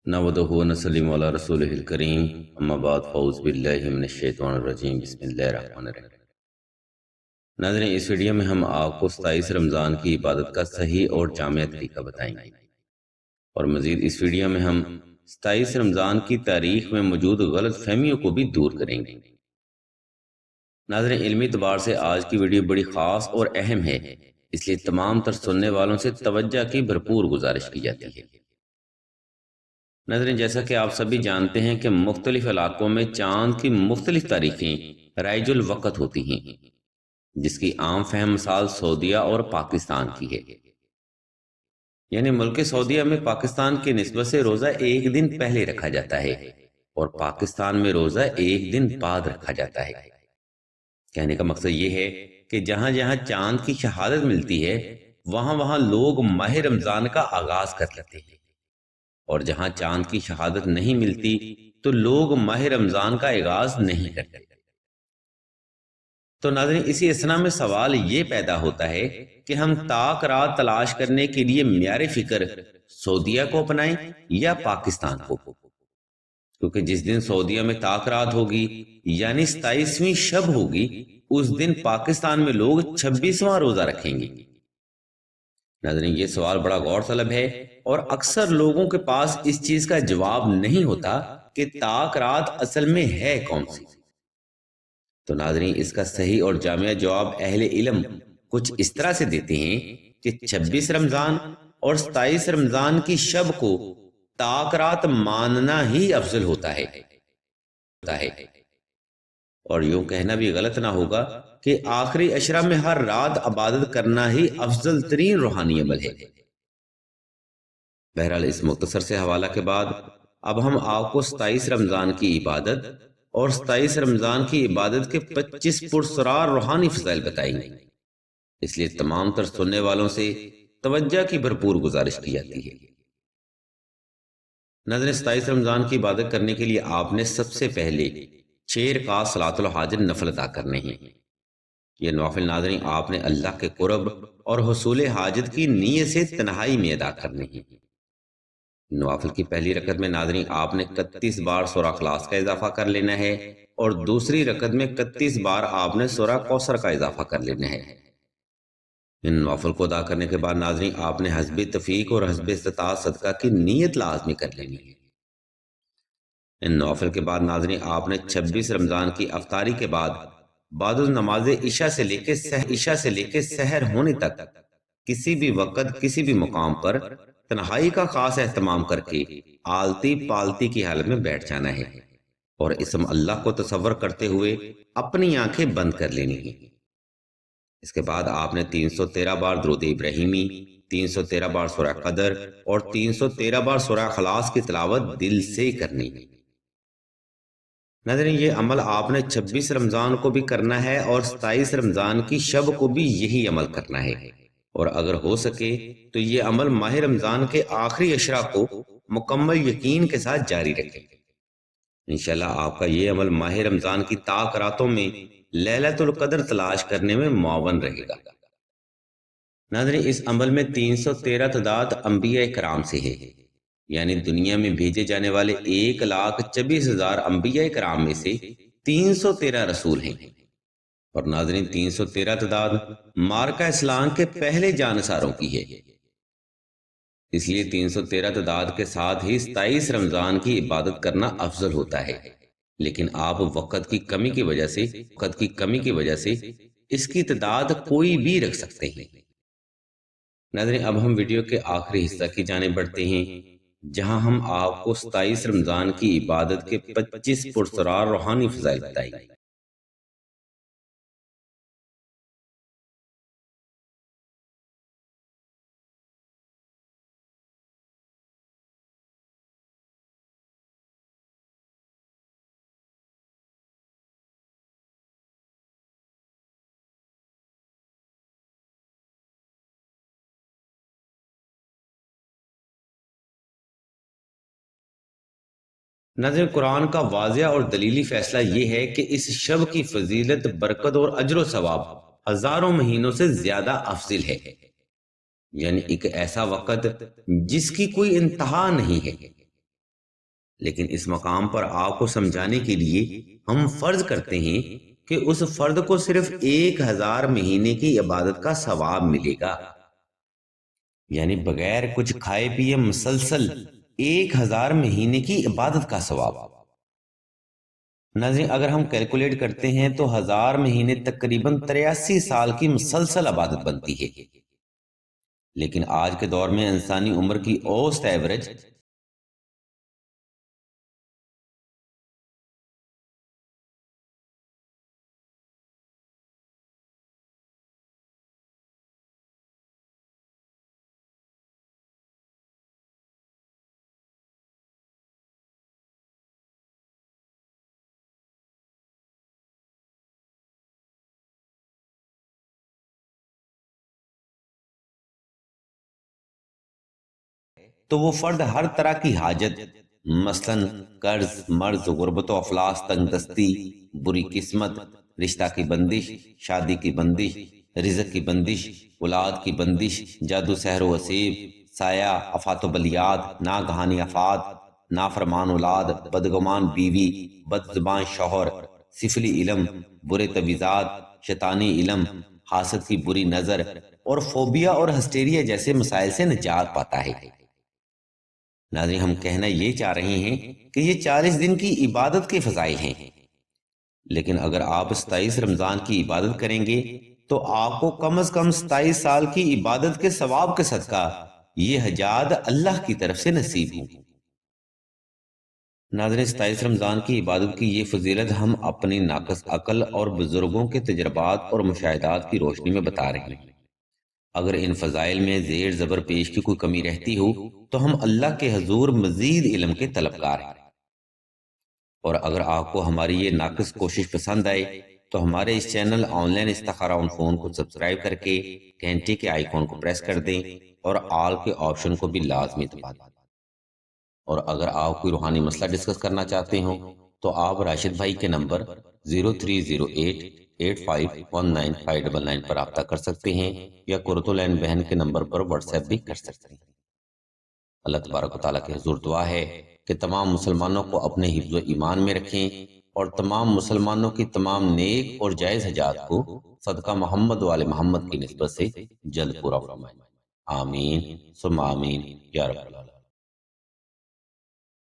नहमदुहु व नसल्लिमु अला रसूलिहिल करीम अम्मा बाद फ़ऊज़ बिल्लाहि मिनश शैतानिर रजीम बिस्मिल्लाहिर रहमानिर रहीम। नाज़रीन, इस वीडियो में हम आपको 27 रमज़ान की इबादत का सही और जामिया तरीका बताएंगे और मज़ीद इस वीडियो में हम 27 रमज़ान की तारीख में मौजूद गलत फहमियों को भी दूर करेंगे। नाज़रीन, इल्मी एतबार से आज की वीडियो बड़ी ख़ास और अहम है, इसलिए तमाम तर सुनने वालों से तवज्जो की भरपूर गुजारिश की जाती है। नाज़रीन, जैसा कि आप सभी जानते हैं कि मुख्तलिफ इलाकों में चाँद की मुख्तलिफ तारीखें राइजुल वक़्त होती हैं, जिसकी आम फहम मिसाल सऊदीया और पाकिस्तान की है। यानी मुल्क सऊदीया में पाकिस्तान की निस्बत से रोज़ा एक दिन पहले रखा जाता है और पाकिस्तान में रोज़ा एक दिन बाद रखा जाता है। कहने का मकसद ये है कि जहाँ जहाँ चाँद की शहादत मिलती है वहाँ वहाँ लोग माह रमज़ान का आगाज़ कर लेते हैं, और जहां चांद की शहादत नहीं मिलती तो लोग माह रमजान का आगाज नहीं करते। तो नाज़रीन, इसी असना में सवाल ये पैदा होता है कि हम ताक रात तलाश करने के लिए म्यार फिक्र सऊदीया को अपनाएं या पाकिस्तान को, क्योंकि जिस दिन सऊदीया में ताक रात होगी यानी 27वीं शब होगी, उस दिन पाकिस्तान में लोग 26वां रोजा रखेंगे। नाज़रीन, ये सवाल बड़ा गौर तलब है और अक्सर लोगों के पास इस चीज का जवाब नहीं होता कि ताक रात असल में है कौन सी। तो नाज़रीन, इसका सही और जामिया जवाब अहले इल्म कुछ इस तरह से देते हैं कि 26 रमजान और 27 रमजान की शब को ताक रात मानना ही अफजल होता है। और यूं कहना भी गलत ना होगा कि आखिरी अशरा में हर रात इबादत करना ही अफजल तरीन रूहानी अमल है। बहरहाल, इस मुख्तसर से हवाला के बाद अब हम आपको 27 रमजान की इबादत और 27 रमजान की इबादत के 25 पुरसरार रूहानी फज़ाइल बताएंगे, इसलिए तमाम तर सुनने वालों से तवज्जो की भरपूर गुजारिश की जाती है। नाज़रीन, 27 रमजान की इबादत करने के लिए आपने सबसे पहले 6 रकात सलातुल हाजत नफल अदा करने हैं। ये नवाफिल नाज़रीन आपने अल्लाह के कुर्ब और हुसूल हाजत की नीयत से तन्हाई में अदा करने हैं। नवाफिल की पहली रकत में नाज़रीन आपने 31 बार सूरह इखलास का इजाफा कर लेना है और दूसरी रकत में 31 बार आपने सूरह कौसर का इजाफा कर लेना है। इन नवाफिल को अदा करने के बाद नाज़रीन आपने हस्बे तफीक और हस्बे इस्तिताअत सदका की नीयत लाजमी कर लेनी है। इन नवाफिल के बाद नाज़रीन आपने 26 रमजान की अफ्तारी के बाद नमाज इशा से लेके सहर होने तक किसी भी वक्त किसी भी मुकाम पर तन्हाई का खास एहतमाम करके आलती पालती की हालत में बैठ जाना है और इसम अल्लाह को तसव्वुर करते हुए अपनी आंखें बंद कर लेनी है। इसके बाद आपने 313 बार दुरूद इब्राहिमी, 313 बार सूरह कदर और 313 बार सूरह इखलास की तिलावत दिल से करनी है। नाज़रीन, ये अमल आपने 26 रमजान को भी करना है और 27 रमजान की शब को भी यही अमल करना है, और अगर हो सके तो ये अमल माह रमजान के आखिरी अशरा को मुकम्मल यकीन के साथ जारी रखें। इंशाल्लाह आपका ये अमल माह रमजान की ताक रातों में लैलतुल कदर तलाश करने में मुआवन रहेगा। नाज़रीन, इस अमल में 313 तादाद अंबिया कराम से है, यानी दुनिया में भेजे जाने वाले 1,24,000 अंबिया कराम में से 313 रसूल हैं। और नाज़रीन, 313 तादाद मार्का इस्लाम के पहले जानसारों की है, इसलिए 313 तादाद के साथ ही 27 रमजान की इबादत करना अफजल होता है। लेकिन आप वक़्त की कमी की वजह से इसकी तादाद कोई भी रख सकते हैं। नाज़रीन, अब हम वीडियो के आखिरी हिस्सा की जानिब बढ़ते हैं, जहां हम आपको 27 रमजान की इबादत के 25 पुरसरार रूहानी फज़ाइल बताएंगे। नाज़रीन, कुरान का वाज़िया और दलीली फैसला ये है कि इस शब की फजीलत, बरकत और अजर सवाब हजारों महीनों से ज्यादा अफजल है, यानी एक ऐसा वक़्त जिसकी कोई इंतहा नहीं है। لیکن اس مقام پر آپ کو سمجھانے کے لیے ہم فرض کرتے ہیں کہ اس فرد کو صرف 1000 مہینے کی عبادت کا ثواب ملے گا، یعنی بغیر کچھ کھائے پیے مسلسل 1000 مہینے کی عبادت کا ثواب۔ ناظرین اگر ہم کیلکولیٹ کرتے ہیں تو 1000 مہینے تقریباً 83 سال کی مسلسل عبادت بنتی ہے، لیکن آج کے دور میں انسانی عمر کی اوسط ایوریج تو وہ فرد ہر طرح کی حاجت، مثلاً قرض، مرض، غربت و افلاس، تنگ دستی، بری قسمت، رشتہ کی بندش، شادی کی بندش، رزق کی بندش، اولاد کی بندش، جادو سحر و وسیب، سایہ، آفات و بلیات، ناگہانی آفات، نافرمان اولاد، بدگمان بیوی، بد زبان شوہر، سفلی علم، برے تویزات، شیطانی علم، حاسد کی بری نظر اور فوبیا اور ہسٹیریا جیسے مسائل سے نجات پاتا ہے۔ ناظرین ہم کہنا یہ چاہ رہے ہیں کہ یہ 40 دن کی عبادت کے فضائل ہیں، لیکن اگر آپ 27 رمضان کی عبادت کریں گے تو آپ کو کم از کم 27 سال کی عبادت کے ثواب کے صدقہ یہ حجات اللہ کی طرف سے نصیب ہوں۔ ناظرین 27 رمضان کی عبادت کی یہ فضیلت ہم اپنی ناقص عقل اور بزرگوں کے تجربات اور مشاہدات کی روشنی میں بتا رہے ہیں۔ اگر ان فضائل میں زیر زبر پیش کی کوئی کمی رہتی ہو تو ہم اللہ کے حضور مزید علم کے طلبگار ہیں، اور اگر آپ کو ہماری یہ ناقص کوشش پسند آئے تو ہمارے اس چینل آن لائن استخارہ آن فون کو سبسکرائب کر کے گھنٹی کے آئیکن کو پریس کر دیں اور آل کے آپشن کو بھی لازمی دبا دیں۔ اور اگر آپ کوئی روحانی مسئلہ ڈسکس کرنا چاہتے ہوں تو آپ راشد بھائی کے نمبر 0308851959 پر رابطہ کر سکتے ہیں یا قرۃ العین بہن کے نمبر پر واٹس ایپ بھی کر سکتے ہیں۔ اللہ تبارک و تعالیٰ کے حضور دعا ہے کہ تمام مسلمانوں کو اپنے حفظ و ایمان میں رکھیں اور تمام مسلمانوں کی تمام نیک اور جائز حاجات کو صدقہ محمد و آل محمد کی نسبت سے جلد پورا فرمائیں۔ آمین ثم آمین یا رب العالمین۔